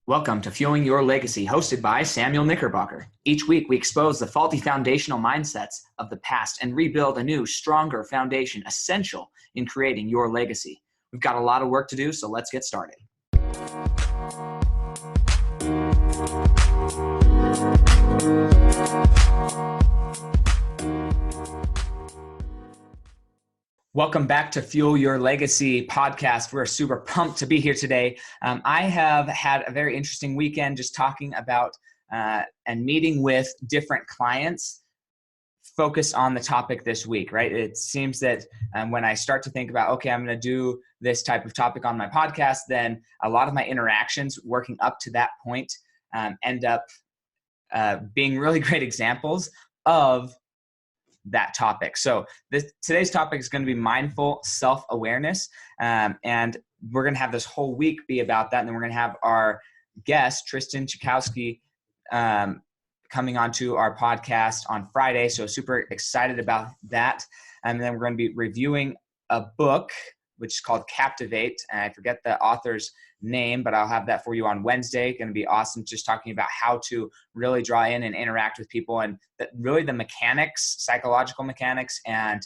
Welcome to Fueling Your Legacy, hosted by Samuel Knickerbocker. Each week, we expose the faulty foundational mindsets of the past and rebuild a new, stronger foundation essential in creating your legacy. We've got a lot of work to do, so let's get started. Welcome back to Fuel Your Legacy podcast. We're super pumped to be here today. I have had a very interesting weekend just talking about and meeting with different clients focused on the topic this week, right? It seems that when I start to think about, okay, I'm going to do this type of topic on my podcast, then a lot of my interactions working up to that point end up being really great examples of that topic. So today's topic is going to be mindful self-awareness. And we're going to have this whole week be about that. And then we're going to have our guest, Tristan Chikowski, coming onto our podcast on Friday. So super excited about that. And then we're going to be reviewing a book, which is called Captivate. And I forget the author's name, but I'll have that for you on Wednesday. Going to be awesome, just talking about how to really draw in and interact with people, and really the mechanics, psychological mechanics, and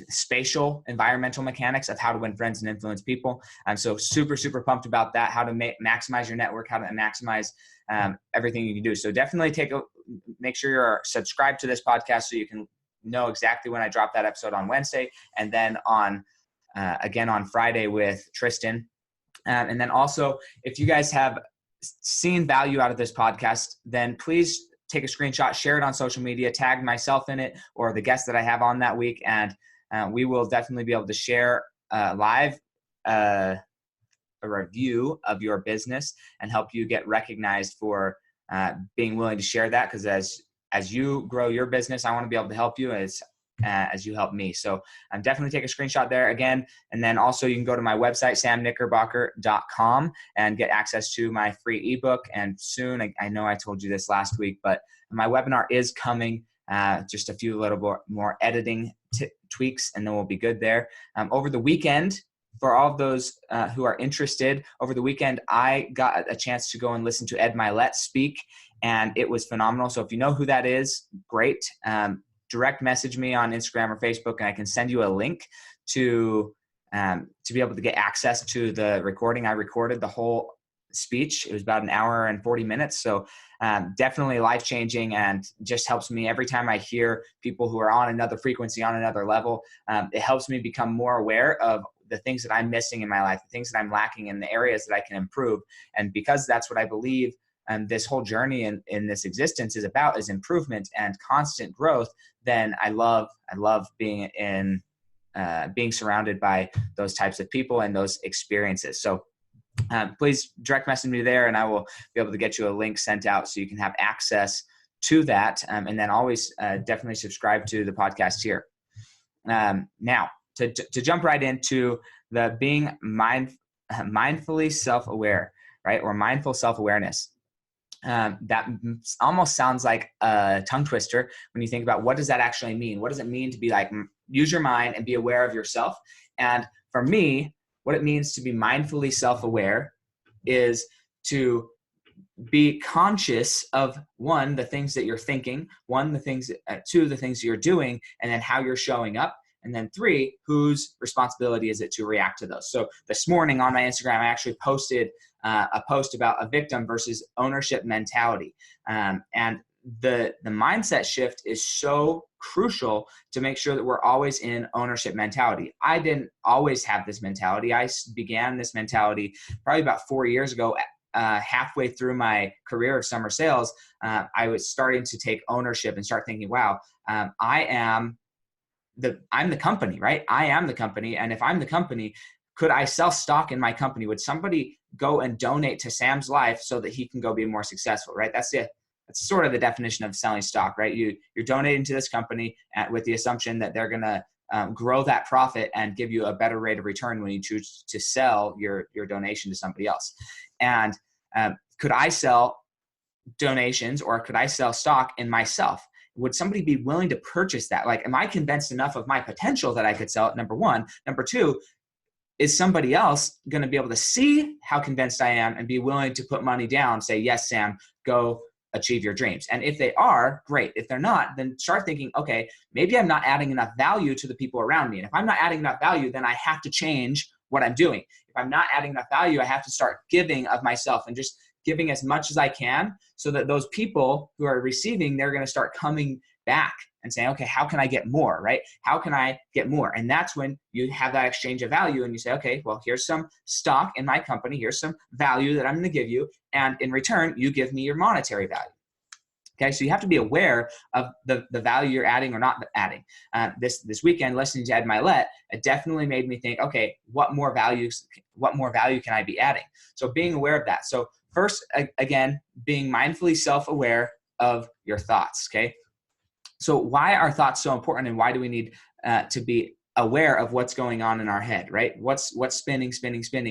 spatial, environmental mechanics of how to win friends and influence people. I'm so super pumped about that, how to maximize your network, how to maximize everything you can do. So definitely make sure you're subscribed to this podcast so you can know exactly when I drop that episode on Wednesday, and then again on Friday with Tristan. And then also, if you guys have seen value out of this podcast, then please take a screenshot, share it on social media, tag myself in it or the guests that I have on that week. And we will definitely be able to share live a review of your business and help you get recognized for being willing to share that. Because as you grow your business, I want to be able to help you as you help me. So definitely take a screenshot there again. And then also you can go to my website, samknickerbocker.com, and get access to my free ebook. And soon, I know I told you this last week, but my webinar is coming, just a few little more editing tweaks, and then we'll be good there. Over the weekend, for all of those who are interested, over the weekend, I got a chance to go and listen to Ed Mylett speak, and it was phenomenal. So if you know who that is, great. Direct message me on Instagram or Facebook, and I can send you a link to be able to get access to the recording. I recorded the whole speech. It was about an hour and 40 minutes. So definitely life-changing, and just helps me every time I hear people who are on another frequency, on another level. It helps me become more aware of the things that I'm missing in my life, the things that I'm lacking in, the areas that I can improve. And because that's what I believe this whole journey in this existence is about, is improvement and constant growth, then I love being being surrounded by those types of people and those experiences. So please direct message me there, and I will be able to get you a link sent out so you can have access to that. And then always definitely subscribe to the podcast here. Now, to jump right into the being mindfully self-aware, right? Or mindful self-awareness. That almost sounds like a tongue twister when you think about what does that actually mean? What does it mean to be like, use your mind and be aware of yourself? And for me, what it means to be mindfully self-aware is to be conscious of, one, the things that you're thinking, two, the things you're doing, and then how you're showing up. And then three, whose responsibility is it to react to those? So this morning on my Instagram, I actually posted a post about a victim versus ownership mentality. And the mindset shift is so crucial to make sure that we're always in ownership mentality. I didn't always have this mentality. I began this mentality probably about 4 years ago. Halfway through my career of summer sales, I was starting to take ownership and start thinking, wow, I'm the company, right? I am the company. And if I'm the company, could I sell stock in my company? Would somebody go and donate to Sam's life so that he can go be more successful, right? That's sort of the definition of selling stock, right? You're donating to this company with the assumption that they're going to grow that profit and give you a better rate of return when you choose to sell your donation to somebody else. And could I sell donations, or could I sell stock in myself? Would somebody be willing to purchase that? Like, am I convinced enough of my potential that I could sell it? Number one. Number two, is somebody else going to be able to see how convinced I am and be willing to put money down, say, yes, Sam, go achieve your dreams? And if they are, great. If they're not, then start thinking, okay, maybe I'm not adding enough value to the people around me. And if I'm not adding enough value, then I have to change what I'm doing. If I'm not adding enough value, I have to start giving of myself and just giving as much as I can, so that those people who are receiving, they're going to start coming back and saying, okay, how can I get more, right? How can I get more? And that's when you have that exchange of value and you say, okay, well, here's some stock in my company. Here's some value that I'm going to give you. And in return, you give me your monetary value. Okay, so you have to be aware of the value you're adding or not adding. This weekend, listening to Ed Mylett, it definitely made me think, okay, what more value can I be adding? So being aware of that. So first, again, being mindfully self-aware of your thoughts. Okay, so why are thoughts so important, and why do we need to be aware of what's going on in our head, right? What's spinning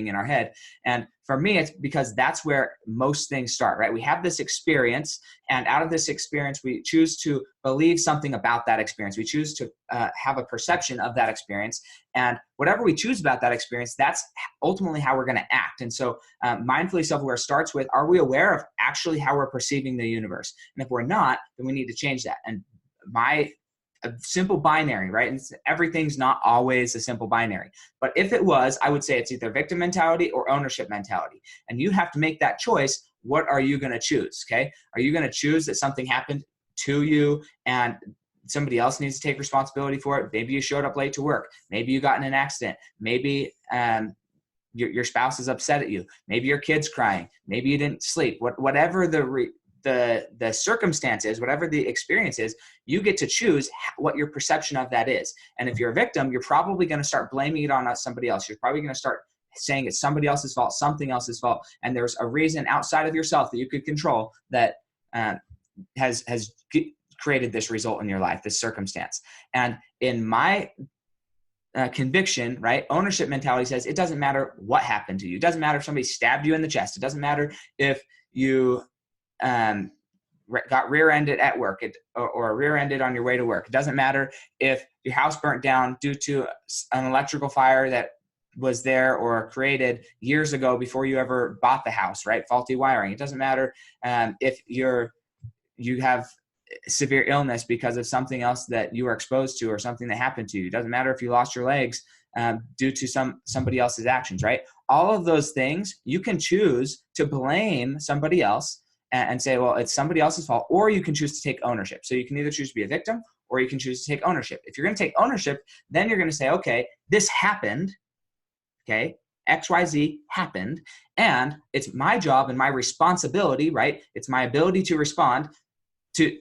in our head? And for me, it's because that's where most things start, right? We have this experience, and out of this experience, we choose to believe something about that experience. We choose to have a perception of that experience, and whatever we choose about that experience, that's ultimately how we're going to act. And so mindfully self-aware starts with, are we aware of actually how we're perceiving the universe? And if we're not, then we need to change that. And a simple binary, right? And everything's not always a simple binary. But if it was, I would say it's either victim mentality or ownership mentality. And you have to make that choice. What are you going to choose? Okay. Are you going to choose that something happened to you and somebody else needs to take responsibility for it? Maybe you showed up late to work. Maybe you got in an accident. Maybe your spouse is upset at you. Maybe your kid's crying. Maybe you didn't sleep. Whatever the circumstance is, whatever the experience is, you get to choose what your perception of that is. And if you're a victim, you're probably going to start blaming it on somebody else. You're probably going to start saying it's somebody else's fault, something else's fault. And there's a reason outside of yourself that you could control that has created this result in your life, this circumstance. And in my conviction, right, ownership mentality says it doesn't matter what happened to you. It doesn't matter if somebody stabbed you in the chest. It doesn't matter if you got rear-ended at work or rear-ended on your way to work. It doesn't matter if your house burnt down due to an electrical fire that was there or created years ago before you ever bought the house, right? Faulty wiring. It doesn't matter if you have severe illness because of something else that you were exposed to or something that happened to you. It doesn't matter if you lost your legs due to somebody else's actions, right? All of those things, you can choose to blame somebody else and say, well, it's somebody else's fault, or you can choose to take ownership. So you can either choose to be a victim or you can choose to take ownership. If you're going to take ownership, then you're going to say, okay, this happened, okay, XYZ happened, and it's my job and my responsibility, right? It's my ability to respond to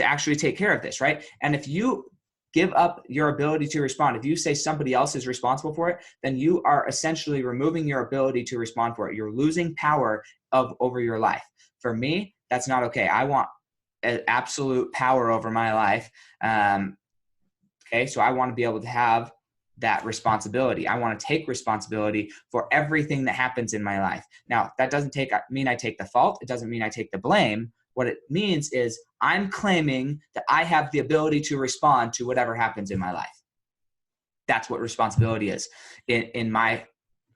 actually take care of this, right? And if you give up your ability to respond, if you say somebody else is responsible for it, then you are essentially removing your ability to respond for it. You're losing power over your life. For me, that's not okay. I want absolute power over my life. Okay, so I want to be able to have that responsibility. I want to take responsibility for everything that happens in my life. Now, that doesn't mean I take the fault. It doesn't mean I take the blame. What it means is I'm claiming that I have the ability to respond to whatever happens in my life. That's what responsibility is in my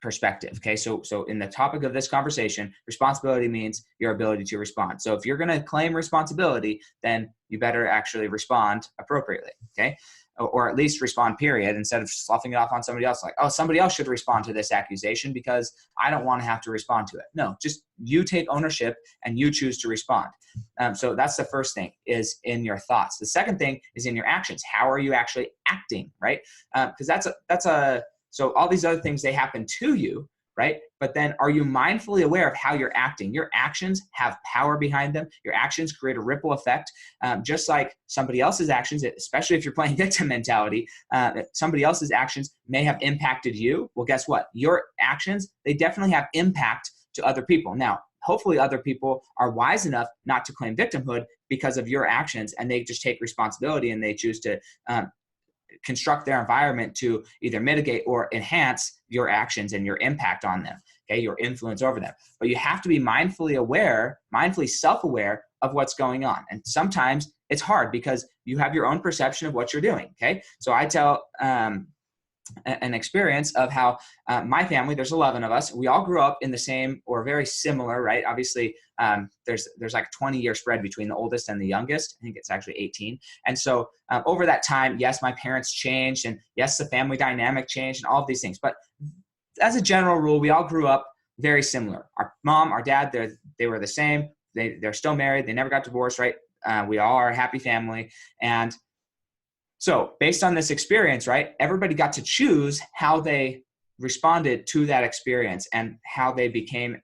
perspective. Okay. So in the topic of this conversation, responsibility means your ability to respond. So if you're going to claim responsibility, then you better actually respond appropriately. Okay. Or at least respond, period, instead of sloughing it off on somebody else. Like, oh, somebody else should respond to this accusation because I don't want to have to respond to it. No, just you take ownership and you choose to respond. So that's the first thing, is in your thoughts. The second thing is in your actions. How are you actually acting, right? Because so all these other things, they happen to you, right? But then are you mindfully aware of how you're acting? Your actions have power behind them. Your actions create a ripple effect, just like somebody else's actions, especially if you're playing victim mentality, somebody else's actions may have impacted you. Well, guess what? Your actions, they definitely have impact to other people. Now, hopefully other people are wise enough not to claim victimhood because of your actions, and they just take responsibility and they choose to construct their environment to either mitigate or enhance your actions and your impact on them, okay, your influence over them. But you have to be mindfully self-aware of what's going on. And sometimes it's hard because you have your own perception of what you're doing, okay? So I tell an experience of how my family, there's 11 of us, we all grew up in the same or very similar, right? Obviously, there's like a 20-year spread between the oldest and the youngest. I think it's actually 18. And so over that time, yes, my parents changed, and yes, the family dynamic changed and all of these things. But as a general rule, we all grew up very similar. Our mom, our dad, they were the same. They're still married. They never got divorced, right? We all are a happy family. And so based on this experience, right, everybody got to choose how they responded to that experience and how they became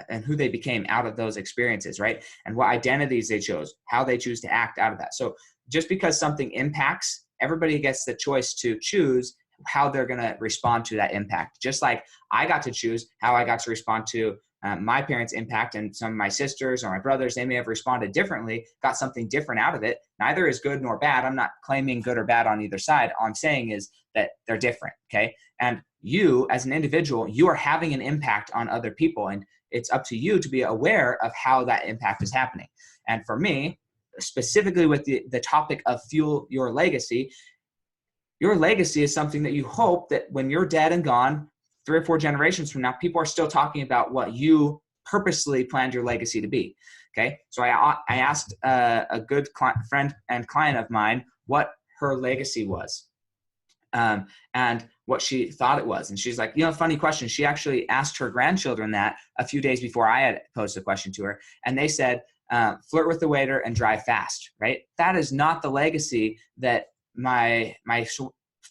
and who they became out of those experiences, right? And what identities they chose, how they choose to act out of that. So just because something impacts, everybody gets the choice to choose how they're going to respond to that impact. Just like I got to choose how I got to respond to my parents' impact, and some of my sisters or my brothers, they may have responded differently, got something different out of it. Neither is good nor bad. I'm not claiming good or bad on either side. All I'm saying is that they're different, okay? And you, as an individual, you are having an impact on other people, and it's up to you to be aware of how that impact is happening. And for me, specifically with the topic of fuel your legacy is something that you hope that when you're dead and gone, 3 or 4 generations from now, people are still talking about what you purposely planned your legacy to be. Okay. So I asked a good friend and client of mine what her legacy was, and what she thought it was. And she's like, funny question. She actually asked her grandchildren that a few days before I had posed the question to her. And they said, flirt with the waiter and drive fast, right? That is not the legacy that my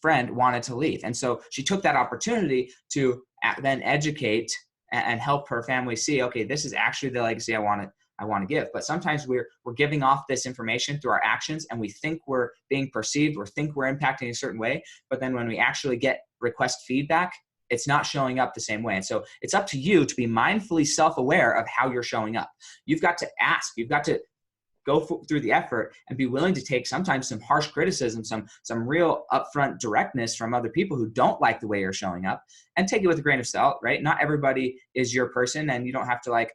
friend wanted to leave. And so she took that opportunity to then educate and help her family see, okay, this is actually the legacy I want to give. But sometimes we're giving off this information through our actions, and we think we're being perceived or think we're impacting a certain way. But then when we actually request feedback, it's not showing up the same way. And so it's up to you to be mindfully self-aware of how you're showing up. You've got to ask, you've got to go through the effort and be willing to take sometimes some harsh criticism, some real upfront directness from other people who don't like the way you're showing up, and take it with a grain of salt, right? Not everybody is your person, and you don't have to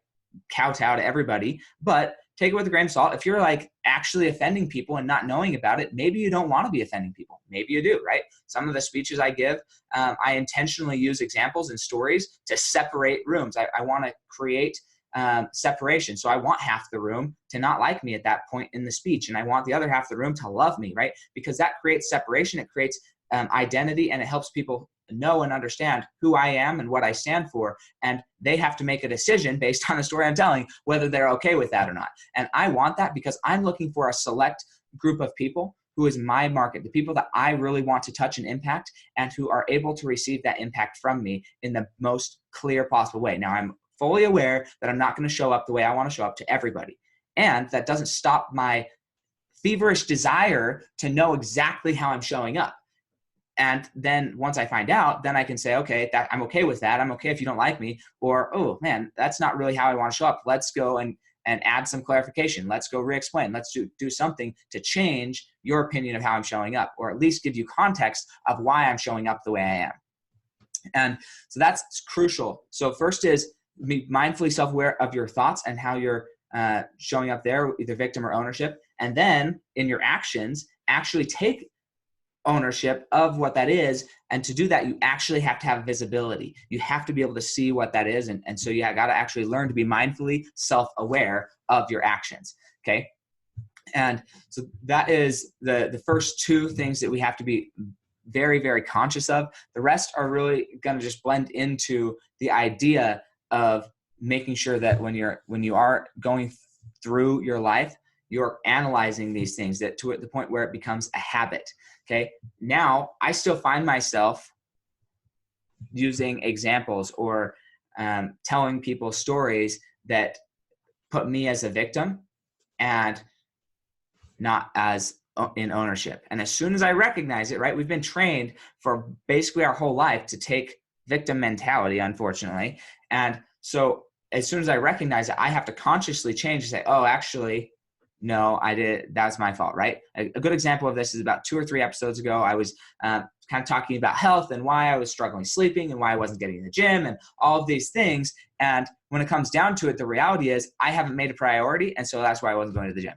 kowtow to everybody, but take it with a grain of salt. If you're actually offending people and not knowing about it, maybe you don't want to be offending people. Maybe you do, right? Some of the speeches I give, I intentionally use examples and stories to separate rooms. I want to create separation. So I want half the room to not like me at that point in the speech, and I want the other half of the room to love me, right? Because that creates separation, it creates identity, and it helps people know and understand who I am and what I stand for. And they have to make a decision based on the story I'm telling, whether they're okay with that or not. And I want that because I'm looking for a select group of people who is my market, the people that I really want to touch and impact, and who are able to receive that impact from me in the most clear possible way. Now, I'm fully aware that I'm not going to show up the way I want to show up to everybody. And that doesn't stop my feverish desire to know exactly how I'm showing up. And then once I find out, then I can say, okay, I'm okay with that. I'm okay if you don't like me. Or, oh man, that's not really how I want to show up. Let's go and add some clarification. Let's go re-explain. Let's do something to change your opinion of how I'm showing up, or at least give you context of why I'm showing up the way I am. And so that's crucial. So first is be mindfully self-aware of your thoughts and how you're showing up there, either victim or ownership. And then in your actions, actually take ownership of what that is. And to do that, you actually have to have visibility. You have to be able to see what that is. And so you got to actually learn to be mindfully self-aware of your actions. Okay. And so that is the first 2 things that we have to be very, very conscious of. The rest are really going to just blend into the idea of making sure that when you are going through your life, you're analyzing these things to the point where it becomes a habit. Okay. Now I still find myself using examples or telling people stories that put me as a victim and not as in ownership. And as soon as I recognize it, right, we've been trained for basically our whole life to take victim mentality, unfortunately. And so as soon as I recognize it, I have to consciously change and say, oh, actually, no, that's my fault, right? A good example of this is about 2 or 3 episodes ago. I was kind of talking about health and why I was struggling sleeping and why I wasn't getting in the gym and all of these things. And when it comes down to it, the reality is I haven't made a priority. And so that's why I wasn't going to the gym,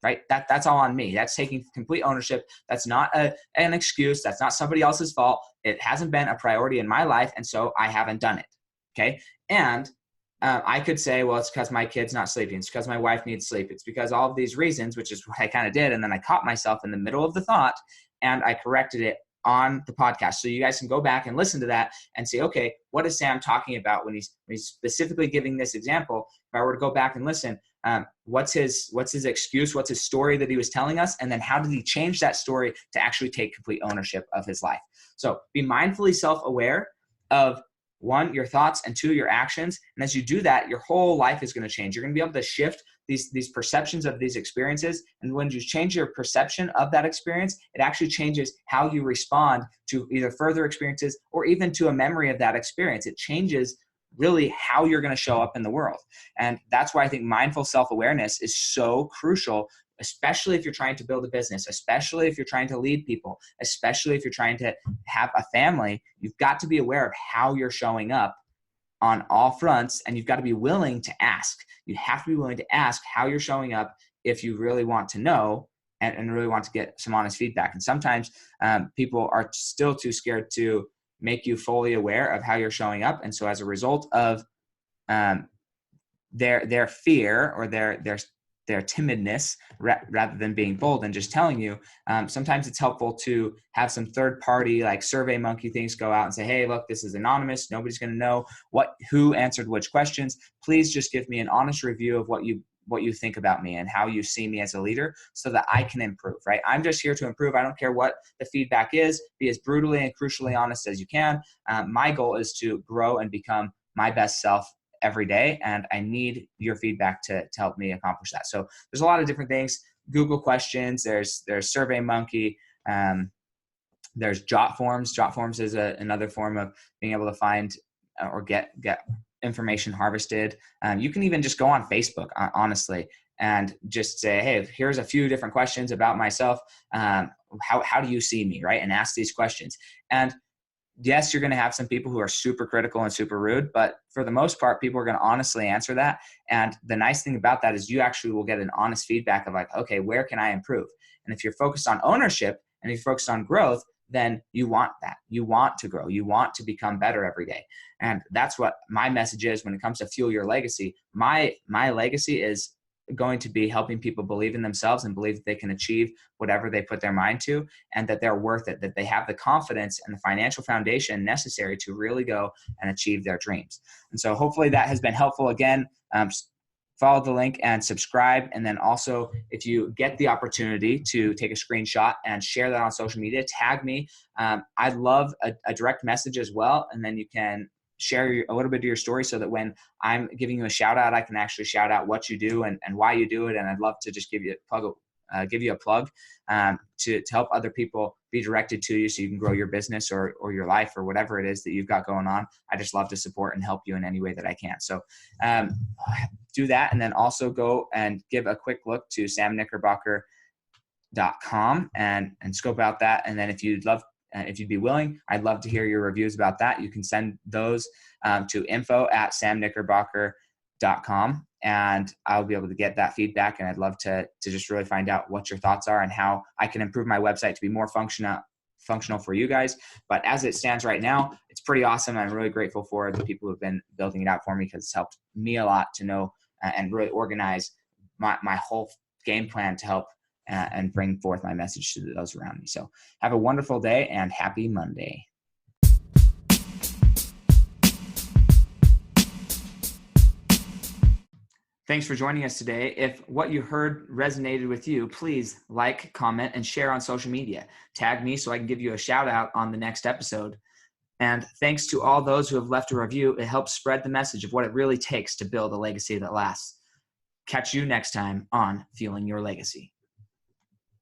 right? That's all on me. That's taking complete ownership. That's not an excuse. That's not somebody else's fault. It hasn't been a priority in my life, and so I haven't done it. Okay. And I could say, well, it's because my kid's not sleeping. It's because my wife needs sleep. It's because all of these reasons, which is what I kind of did. And then I caught myself in the middle of the thought and I corrected it on the podcast. So you guys can go back and listen to that and say, okay, what is Sam talking about when he's specifically giving this example? If I were to go back and listen, what's his excuse? What's his story that he was telling us? And then how did he change that story to actually take complete ownership of his life? So be mindfully self-aware of, one, your thoughts, and two, your actions. And as you do that, your whole life is going to change. You're going to be able to shift these perceptions of these experiences. And when you change your perception of that experience, it actually changes how you respond to either further experiences or even to a memory of that experience. It changes really how you're going to show up in the world. And that's why I think mindful self-awareness is so crucial, especially if you're trying to build a business, especially if you're trying to lead people, especially if you're trying to have a family. You've got to be aware of how you're showing up on all fronts, and you've got to be willing to ask. You have to be willing to ask how you're showing up if you really want to know and really want to get some honest feedback. And sometimes people are still too scared to make you fully aware of how you're showing up. And so as a result of their fear or their timidness, rather than being bold and just telling you, sometimes it's helpful to have some third party like Survey Monkey things go out and say, hey, look, this is anonymous. Nobody's going to know who answered which questions. Please just give me an honest review of what you think about me and how you see me as a leader so that I can improve, right? I'm just here to improve. I don't care what the feedback is. Be as brutally and crucially honest as you can. My goal is to grow and become my best self every day, and I need your feedback to help me accomplish that. So there's a lot of different things. Google questions, there's Survey Monkey, there's Jotforms. Jotforms is another form of being able to find or get information harvested. You can even just go on Facebook, honestly, and just say, hey, here's a few different questions about myself. How do you see me, right? And ask these questions. And yes, you're going to have some people who are super critical and super rude, but for the most part, people are going to honestly answer that. And the nice thing about that is you actually will get an honest feedback of like, okay, where can I improve? And if you're focused on ownership and if you're focused on growth, then you want that. You want to grow. You want to become better every day. And that's what my message is when it comes to fuel your legacy. My legacy is going to be helping people believe in themselves and believe that they can achieve whatever they put their mind to, and that they're worth it, that they have the confidence and the financial foundation necessary to really go and achieve their dreams. And so hopefully that has been helpful. Again, follow the link and subscribe. And then also, if you get the opportunity to take a screenshot and share that on social media, tag me. I'd love a direct message as well. And then you can share a little bit of your story so that when I'm giving you a shout out, I can actually shout out what you do and why you do it. And I'd love to just give you a plug to help other people be directed to you so you can grow your business or your life or whatever it is that you've got going on. I just love to support and help you in any way that I can. So do that. And then also go and give a quick look to samknickerbocker.com and scope out that. And then if you'd be willing, I'd love to hear your reviews about that. You can send those to info@samknickerbocker.com, and I'll be able to get that feedback. And I'd love to just really find out what your thoughts are and how I can improve my website to be more functional for you guys. But as it stands right now, it's pretty awesome. I'm really grateful for the people who've been building it out for me because it's helped me a lot to know and really organize my whole game plan to help and bring forth my message to those around me. So have a wonderful day and happy Monday. Thanks for joining us today. If what you heard resonated with you, please like, comment, and share on social media. Tag me so I can give you a shout out on the next episode. And thanks to all those who have left a review. It helps spread the message of what it really takes to build a legacy that lasts. Catch you next time on Fueling Your Legacy.